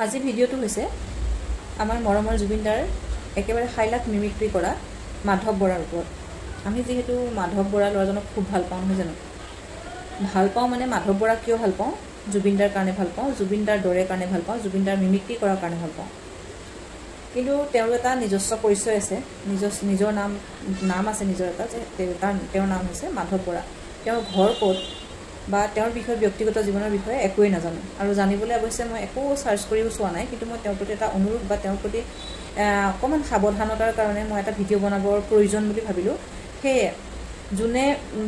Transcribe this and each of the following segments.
আজি ভিডিঅ'টো হৈছে আমাৰ মৰমৰ জুবিনদাৰ একেবাৰে হাইলাক মিমিক্ৰি কৰা মাধৱ বৰাৰ ওপৰত। আমি যিহেতু মাধৱ বৰা ল'ৰাজনক খুব ভাল পাওঁ, নহয় জানো? ভাল পাওঁ মানে মাধৱ বৰাক কিয় ভাল পাওঁ? জুবিনদাৰ কাৰণে ভাল পাওঁ, জুবিনদাৰ দৰে কাৰণে ভাল পাওঁ, জুবিনদাৰ মিমিক্ৰি কৰাৰ কাৰণে ভাল পাওঁ। কিন্তু তেওঁৰ এটা নিজস্ব পৰিচয় আছে, নিজৰ নাম আছে, নিজৰ এটা যে তেওঁৰ নাম হৈছে মাধৱ বৰা। তেওঁৰ ঘৰ ক'ত বা তেওঁৰ বিষয়ে ব্যক্তিগত জীৱনৰ বিষয়ে একোৱেই নাজানো, আৰু জানিবলৈ অৱশ্যে মই একো চাৰ্চ কৰিও চোৱা নাই। কিন্তু মই তেওঁৰ প্ৰতি এটা অনুৰোধ বা তেওঁৰ প্ৰতি অকণমান সাৱধানতাৰ কাৰণে মই এটা ভিডিঅ' বনাবৰ প্ৰয়োজন বুলি ভাবিলোঁ। সেয়ে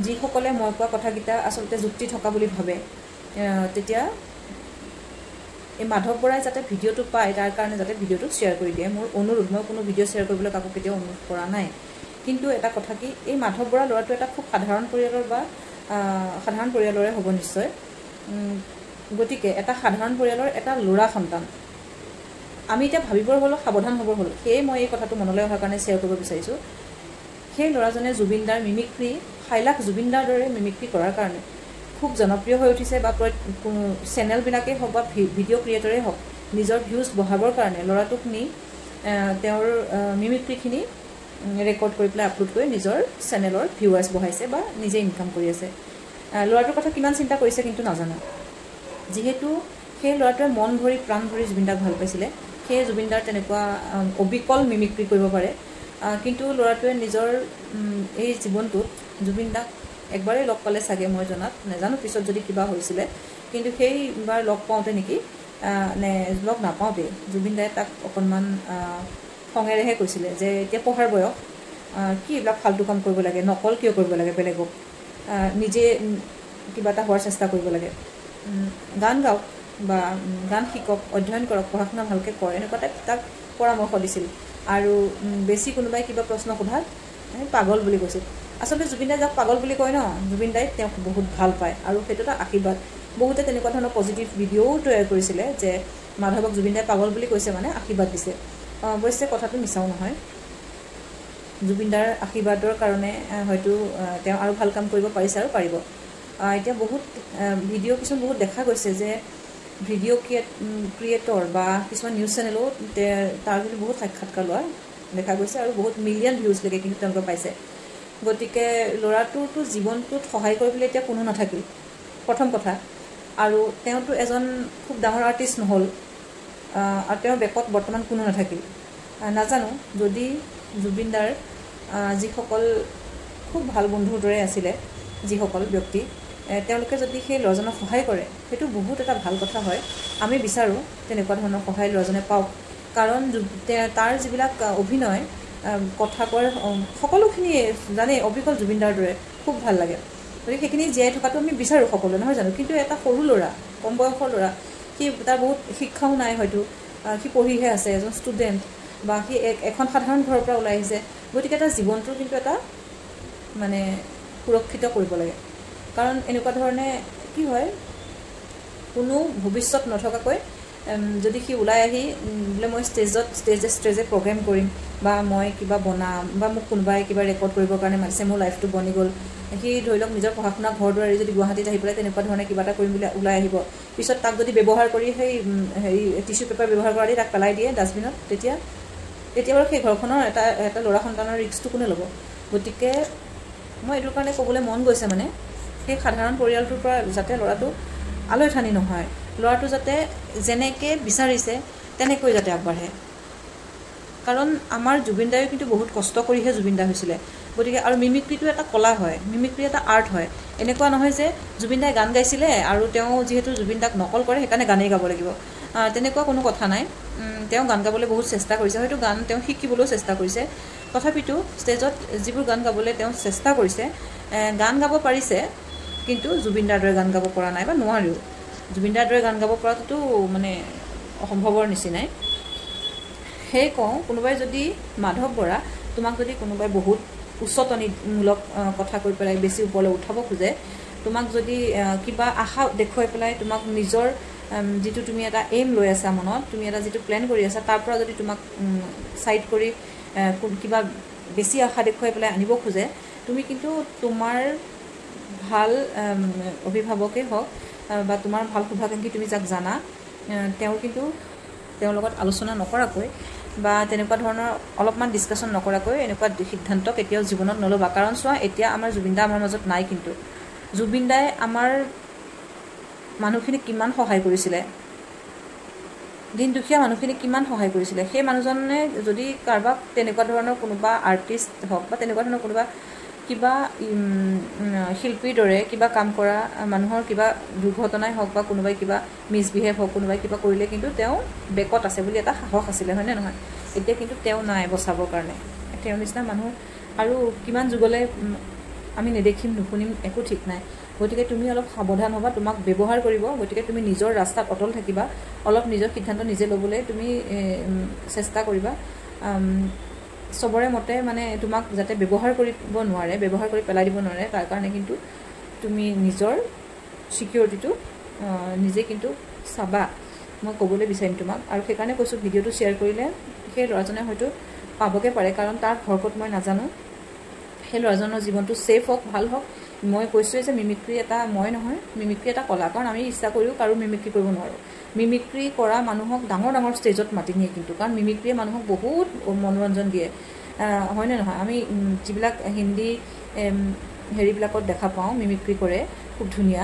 যিসকলে মই কোৱা কথাকেইটা আচলতে যুক্তি থকা বুলি ভাবে, তেতিয়া এই মাধৱ বৰাই যাতে ভিডিঅ'টো পায় তাৰ কাৰণে যাতে ভিডিঅ'টো শ্বেয়াৰ কৰি দিয়ে, মোৰ অনুৰোধ। মই কোনো ভিডিঅ' শ্বেয়াৰ কৰিবলৈ কাকো কেতিয়াও অনুৰোধ কৰা নাই। কিন্তু এটা কথা কি, এই মাধৱ বৰা ল'ৰাটো এটা খুব সাধাৰণ পৰিয়ালৰে হ'ব নিশ্চয়। গতিকে এটা সাধাৰণ পৰিয়ালৰ এটা ল'ৰা সন্তান। আমি এতিয়া ভাবিবৰ হ'লেও সাৱধান হ'বৰ হ'ল। সেয়ে মই এই কথাটো মনলৈ অহাৰ কাৰণে শ্বেয়াৰ কৰিব বিচাৰিছোঁ। সেই ল'ৰাজনে জুবিনদাৰ মিমিক্ৰি, হাইলাক জুবিনদাৰ দৰে মিমিক্ৰি কৰাৰ কাৰণে খুব জনপ্ৰিয় হৈ উঠিছে, বা চেনেলবিলাকেই হওক বা ভিডিঅ' ক্ৰিয়েটৰেই হওক, নিজৰ ভিউজ বঢ়াবৰ কাৰণে ল'ৰাটোক নি তেওঁৰ মিমিক্ৰিখিনি ৰেকৰ্ড কৰি পেলাই আপলোড কৰি নিজৰ চেনেলৰ ভিউৱাৰ্ছ বঢ়াইছে বা নিজে ইনকাম কৰি আছে। ল'ৰাটোৰ কথা কিমান চিন্তা কৰিছে কিন্তু নাজানো। যিহেতু সেই ল'ৰাটোৱে মন ভৰি প্ৰাণ ভৰি জুবিনদাক ভাল পাইছিলে, সেয়ে জুবিনদাৰ তেনেকুৱা অবিকল মিমিক্ৰি কৰিব পাৰে। কিন্তু ল'ৰাটোৱে নিজৰ এই জীৱনটোত জুবিনদাক একবাৰেই লগ পালে চাগে, মই জনাত নাজানো পিছত যদি কিবা হৈছিলে। কিন্তু সেইবাৰ লগ পাওঁতে নেকি নে লগ নাপাওঁতে জুবিনদাই তাক অকণমান খঙেৰেহে কৈছিলে যে এতিয়া পঢ়াৰ বয়স, কি এইবিলাক ফাল্টু কাম কৰিব লাগে, নকল কিয় কৰিব লাগে বেলেগক, নিজে কিবা এটা হোৱাৰ চেষ্টা কৰিব লাগে, গান গাওক বা গান শিকক, অধ্যয়ন কৰক, পঢ়া শুনা ভালকৈ কৰ, এনেকুৱা টাইপ তাক পৰামৰ্শ দিছিল। আৰু বেছি কোনোবাই কিবা প্ৰশ্ন সোধাত পাগল বুলি কৈছিল। আচলতে জুবিনদাই যাক পাগল বুলি কয় ন, জুবিনদাই তেওঁক বহুত ভাল পায়, আৰু সেইটো এটা আশীৰ্বাদ। বহুতে তেনেকুৱা ধৰণৰ পজিটিভ ভিডিঅ'ও তৈয়াৰ কৰিছিলে যে মাধৱক জুবিনদাই পাগল বুলি কৈছে মানে আশীৰ্বাদ দিছে। অৱশ্যে কথাটো মিছাও নহয়। জুবিনদাৰ আশীৰ্বাদৰ কাৰণে হয়তো তেওঁ আৰু ভাল কাম কৰিব পাৰিছে আৰু পাৰিব। এতিয়া বহুত ভিডিঅ' কিছুমান বহুত দেখা গৈছে যে ভিডিঅ' ক্ৰিয়েটৰ বা কিছুমান নিউজ চেনেলো তাৰ কিন্তু বহুত সাক্ষাৎকাৰ লোৱা দেখা গৈছে, আৰু বহুত মিলিয়ন ভিউজলৈকে কিন্তু তেওঁলোকে পাইছে। গতিকে ল'ৰাটোৰতো জীৱনটোত সহায় কৰিবলৈ এতিয়া কোনো নাথাকিল, প্ৰথম কথা। আৰু তেওঁতো এজন খুব ডাঙৰ আৰ্টিষ্ট নহ'ল, আৰু তেওঁৰ বেকত বৰ্তমান কোনো নাথাকিল। নাজানো, যদি জুবিনদাৰ যিসকল খুব ভাল বন্ধুৰ দৰে আছিলে যিসকল ব্যক্তি, তেওঁলোকে যদি সেই ল'ৰাজনক সহায় কৰে, সেইটো বহুত এটা ভাল কথা হয়। আমি বিচাৰোঁ তেনেকুৱা ধৰণৰ সহায় ল'ৰাজনে পাওক, কাৰণ তাৰ যিবিলাক অভিনয়, কথা কোৱাৰ সকলোখিনিয়ে জানেই অবিকল জুবিনদাৰ দৰে, খুব ভাল লাগে। গতিকে সেইখিনি জীয়াই থকাটো আমি বিচাৰোঁ সকলোৱে, নহয় জানো? কিন্তু এটা সৰু ল'ৰা, কম বয়সৰ ল'ৰা, তাৰ বহুত শিক্ষাও নাই হয়তো, সি পঢ়িহে আছে, এজন ষ্টুডেণ্ট, বা সি এখন সাধাৰণ ঘৰৰ পৰা ওলাই আহিছে। গতিকে তাৰ জীৱনটো কিন্তু এটা মানে সুৰক্ষিত কৰিব লাগে। কাৰণ এনেকুৱা ধৰণে কি হয়, কোনো ভৱিষ্যত নথকাকৈ যদি সি ওলাই আহি বোলে মই ষ্টেজে প্ৰগ্ৰেম কৰিম, বা মই কিবা বনাম, বা মোক কোনোবাই কিবা ৰেকৰ্ড কৰিবৰ কাৰণে মাতিছে, মোৰ লাইফটো বনি গ'ল, সি ধৰি লওক নিজৰ পঢ়া শুনা ঘৰ দুৱাৰ যদি গুৱাহাটীত আহি পেলাই তেনেকুৱা ধৰণে কিবা এটা কৰিম বুলি ওলাই আহিব, পিছত তাক যদি ব্যৱহাৰ কৰি সেই টিচু পেপাৰ ব্যৱহাৰ কৰা দি তাক পেলাই দিয়ে ডাষ্টবিনত, তেতিয়া বাৰু সেই ঘৰখনৰ এটা ল'ৰা সন্তানৰ ৰিস্কটো কোনে ল'ব? গতিকে মই এইটোৰ কাৰণে ক'বলৈ মন গৈছে, মানে সেই সাধাৰণ পৰিয়ালটোৰ পৰা যাতে ল'ৰাটো আলৈঠানি নহয়, ল'ৰাটো যাতে যেনেকৈ বিচাৰিছে তেনেকৈ যাতে আগবাঢ়ে। কাৰণ আমাৰ জুবিনদায়ো কিন্তু বহুত কষ্ট কৰিহে জুবিনদা হৈছিলে। গতিকে আৰু মিমিক্ৰিটো এটা কলা হয়, মিমিক্ৰি এটা আৰ্ট হয়। এনেকুৱা নহয় যে জুবিনদাই গান গাইছিলে আৰু তেওঁ যিহেতু জুবিনদাক নকল কৰে সেইকাৰণে গানেই গাব লাগিব, তেনেকুৱা কোনো কথা নাই। তেওঁ গান গাবলৈ বহুত চেষ্টা কৰিছে, হয়তো গান তেওঁ শিকিবলৈও চেষ্টা কৰিছে। তথাপিতো ষ্টেজত যিবোৰ গান গাবলৈ তেওঁ চেষ্টা কৰিছে, গান গাব পাৰিছে, কিন্তু জুবিনদাৰ দৰে গান গাব পৰা নাই, বা নোৱাৰিও। জুবিনদাৰ দৰে গান গাব পৰাটোতো মানে অসম্ভৱৰ নিচিনাই। সেয়ে কওঁ, কোনোবাই যদি মাধৱ বৰা, তোমাক যদি কোনোবাই বহুত উচ্চতনিমূলক কথা কৈ পেলাই বেছি ওপৰলৈ উঠাব খোজে, তোমাক যদি কিবা আশা দেখুৱাই পেলাই তোমাক নিজৰ যিটো তুমি এটা এইম লৈ আছা মনত, তুমি এটা যিটো প্লেন কৰি আছা, তাৰ পৰা যদি তোমাক চাইড কৰি কিবা বেছি আশা দেখুৱাই পেলাই আনিব খোজে, তুমি কিন্তু তোমাৰ ভাল অভিভাৱকেই হওক বা তোমাৰ ভাল শুভাকাংক্ষী তুমি যাক জানা, তেওঁৰ কিন্তু তেওঁৰ লগত আলোচনা নকৰাকৈ বা তেনেকুৱা ধৰণৰ অলপমান ডিছকাশ্যন নকৰাকৈ এনেকুৱা সিদ্ধান্ত কেতিয়াও জীৱনত নল'বা। কাৰণ চোৱা, এতিয়া আমাৰ জুবিন দা আমাৰ মাজত নাই, কিন্তু জুবিন দাই আমাৰ মানুহখিনিক কিমান সহায় কৰিছিলে, দিন দুখীয়া মানুহখিনিক কিমান সহায় কৰিছিলে। সেই মানুহজনে যদি কাৰোবাক তেনেকুৱা ধৰণৰ কোনোবা আৰ্টিষ্ট হওক বা তেনেকুৱা ধৰণৰ কোনোবা কিবা শিল্পীৰ দৰে কিবা কাম কৰা মানুহৰ কিবা দুৰ্ঘটনাই হওক বা কোনোবাই কিবা মিছবিহেভ হওক, কোনোবাই কিবা কৰিলে কিন্তু তেওঁ বেকত আছে বুলি এটা সাহস আছিলে, হয়নে নহয়? এতিয়া কিন্তু তেওঁ নাই বচাবৰ কাৰণে। তেওঁৰ নিচিনা মানুহ আৰু কিমান যুগলৈ আমি নেদেখিম নুশুনিম, একো ঠিক নাই। গতিকে তুমি অলপ সাৱধান হ'বা, তোমাক ব্যৱহাৰ কৰিব। গতিকে তুমি নিজৰ ৰাস্তাত অটল থাকিবা, অলপ নিজৰ সিদ্ধান্ত নিজে ল'বলৈ তুমি চেষ্টা কৰিবা। চবৰে মতে মানে তোমাক যাতে ব্যৱহাৰ কৰিব নোৱাৰে, ব্যৱহাৰ কৰি পেলাই দিব নোৱাৰে, তাৰ কাৰণে কিন্তু তুমি নিজৰ ছিকিউৰিটিটো নিজে কিন্তু চাবা, মই ক'বলৈ বিচাৰিম তোমাক। আৰু সেইকাৰণে কৈছোঁ, ভিডিঅ'টো শ্বেয়াৰ কৰিলে সেই ল'ৰাজনে হয়তো পাবগৈ পাৰে, কাৰণ তাৰ ঘৰ ক'ত মই নাজানো। সেই ল'ৰাজনৰ জীৱনটো ছেফ হওক, ভাল হওক। মই কৈছোঁৱে যে মিমিক্ৰি এটা মই নহয়, মিমিক্ৰি এটা কলা। কাৰণ আমি ইচ্ছা কৰিও কাৰো মিমিক্ৰি কৰিব নোৱাৰোঁ। মিমিক্ৰি কৰা মানুহক ডাঙৰ ডাঙৰ ষ্টেজত মাতি নিয়ে কিন্তু, কাৰণ মিমিক্ৰিয়ে মানুহক বহুত মনোৰঞ্জন দিয়ে, হয়নে নহয়? আমি যিবিলাক হিন্দী হেৰিবিলাকত দেখা পাওঁ মিমিক্ৰি কৰে খুব ধুনীয়া,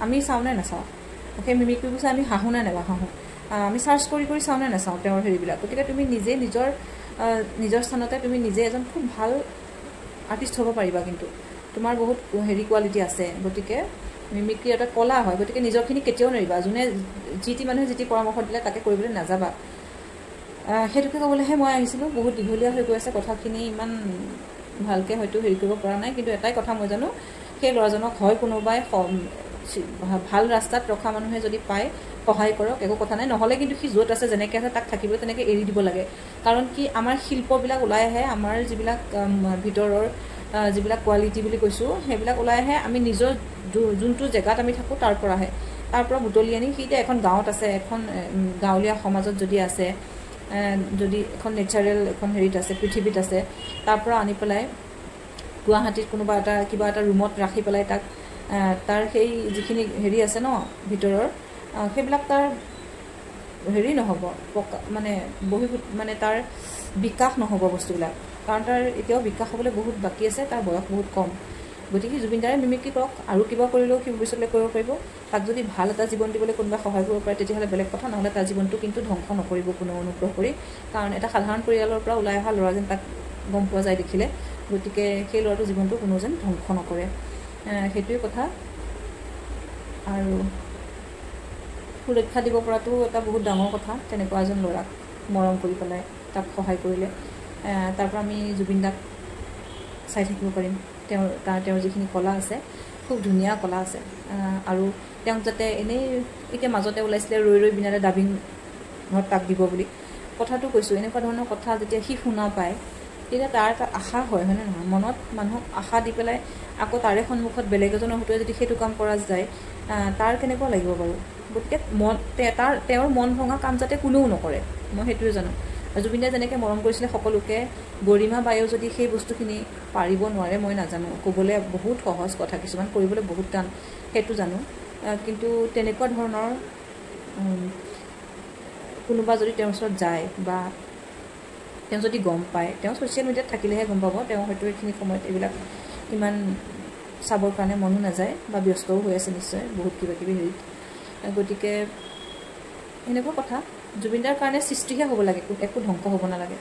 আমি চাওঁ নে নাচাওঁ? সেই মিমিক্ৰিবোৰ চাই আমি হাঁহো নে নেহাঁহো? আমি চাৰ্চ কৰি কৰি চাওঁ নে নাচাওঁ তেওঁৰ হেৰিবিলাক? গতিকে তুমি নিজে নিজৰ স্থানতে তুমি নিজে এজন খুব ভাল আৰ্টিষ্ট হ'ব পাৰিবা, কিন্তু তোমাৰ বহুত কোৱালিটি আছে। গতিকে মিমিক্ৰি এটা কলা হয়, গতিকে নিজৰখিনি কেতিয়াও নেৰিবা। যোনে যি মানুহে যি পৰামৰ্শ দিলে তাকে কৰিবলৈ নাযাবা। সেইটোকে ক'বলৈহে মই আহিছিলোঁ। বহুত দীঘলীয়া হৈ গৈ আছে কথাখিনি, ইমান ভালকৈ হয়তো হেৰি কৰিব পৰা নাই, কিন্তু এটাই কথা মই জানো, সেই ল'ৰাজনক হয় কোনোবাই ভাল ৰাস্তাত ৰখা মানুহে যদি পায় সহায় কৰক, একো কথা নাই। নহ'লে কিন্তু সি য'ত আছে যেনেকৈ আছে তাক থাকিবলৈ তেনেকৈ এৰি দিব লাগে। কাৰণ কি, আমাৰ শিল্পবিলাক ওলাই আহে, আমাৰ যিবিলাক ভিতৰৰ যিবিলাক কোৱালিটি বুলি কৈছোঁ সেইবিলাক ওলাই আহে আমি নিজৰ যোনটো জেগাত আমি থাকোঁ তাৰ পৰা বুটলি আনি। সি এতিয়া এখন গাঁৱত আছে, এখন গাঁৱলীয়া সমাজত যদি আছে, যদি এখন নেচাৰেল এখন হেৰিত আছে, পৃথিৱীত আছে, তাৰ পৰা আনি পেলাই গুৱাহাটীত কোনোবা কিবা এটা ৰুমত ৰাখি পেলাই তাক তাৰ সেই যিখিনি হেৰি আছে ন ভিতৰৰ, সেইবিলাক তাৰ হেৰি নহ'ব, মানে তাৰ বিকাশ নহ'ব বস্তুবিলাক। কাৰণ তাৰ এতিয়াও বিকাশ হ'বলৈ বহুত বাকী আছে, তাৰ বয়স বহুত কম। গতিকে জুবিন দাৰে মিমিক্ৰি কৰক, আৰু কিবা কৰিলেও সি ভৱিষ্যতলৈ কৰিব পাৰিব। তাক যদি ভাল এটা জীৱন দিবলৈ কোনোবাই সহায় কৰিব পাৰে তেতিয়াহ'লে বেলেগ কথা, নহ'লে তাৰ জীৱনটো কিন্তু ধ্বংস নকৰিব কোনো অনুগ্ৰহ কৰি। কাৰণ এটা সাধাৰণ পৰিয়ালৰ পৰা ওলাই অহা ল'ৰা যেন তাক গম পোৱা যায় দেখিলে। গতিকে সেই ল'ৰাটোৰ জীৱনটো কোনো যেন ধ্বংস নকৰে, সেইটোৱে কথা। আৰু সুৰক্ষা দিব পৰাটো এটা বহুত ডাঙৰ কথা, তেনেকুৱা এজন ল'ৰাক মৰম কৰি পেলাই তাক সহায় কৰিলে। তাৰ পৰা আমি জুবিন দাক চাই থাকিব পাৰিম। তেওঁৰ যিখিনি কলা আছে, খুব ধুনীয়া কলা আছে। আৰু তেওঁক যাতে এনেই এতিয়া মাজতে ওলাইছিলে ৰৈ ৰৈ বিনালে ডাবিঙত তাক দিব বুলি কথাটো কৈছোঁ। এনেকুৱা ধৰণৰ কথা যেতিয়া সি শুনা পায় তেতিয়া তাৰ এটা আশা হয়নে নহয়? মনত মানুহক আশা দি পেলাই আকৌ তাৰে সন্মুখত বেলেগ এজনৰ হতুৱাই যদি সেইটো কাম কৰা যায়, তাৰ কেনেকুৱা লাগিব বাৰু? গতিকে তেওঁৰ মন ভঙা কাম যাতে কোনেও নকৰে, মই সেইটোৱে জানো। জুবিন দাই যেনেকৈ মৰম কৰিছিলে সকলোকে, গৰিমা বায়েও যদি সেই বস্তুখিনি পাৰিব নোৱাৰে মই নাজানো। ক'বলৈ বহুত সহজ কথা, কিছুমান কৰিবলৈ বহুত টান, সেইটো জানো। কিন্তু তেনেকুৱা ধৰণৰ কোনোবা যদি তেওঁৰ ওচৰত যায় বা তেওঁ যদি গম পায়, তেওঁ ছ'চিয়েল মিডিয়াত থাকিলেহে গম পাব, তেওঁ হয়তো এইখিনি সময়ত এইবিলাক ইমান চাবৰ কাৰণে মনো নাযায় বা ব্যস্তও হৈ আছে নিশ্চয় বহুত কিবা কিবি হেৰিত। গতিকে এনেকুৱা কথা, জুবিনদাৰ কাৰণে সৃষ্টিহে হ'ব লাগে, একো ধ্বংস হ'ব নালাগে।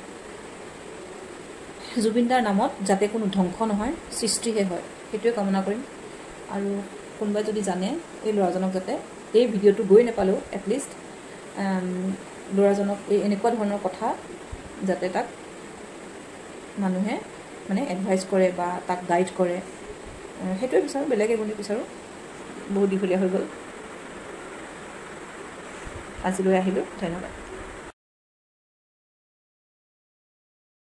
জুবিনদাৰ নামত যাতে কোনো ধ্বংস নহয়, সৃষ্টিহে হয়, সেইটোৱে কামনা কৰিম। আৰু কোনোবাই যদি জানে এই ল'ৰাজনক, যাতে এই ভিডিঅ'টো গৈ নাপালেও এটলিষ্ট ল'ৰাজনক এই এনেকুৱা ধৰণৰ কথা যাতে তাক মানুহে মানে এডভাইচ কৰে বা তাক গাইড কৰে, সেইটোৱে বিচাৰোঁ, বেলেগ একো নিবিচাৰোঁ। বহুত দীঘলীয়া হৈ গ'ল, আজিলৈ আহিলোঁ, ধন্যবাদ।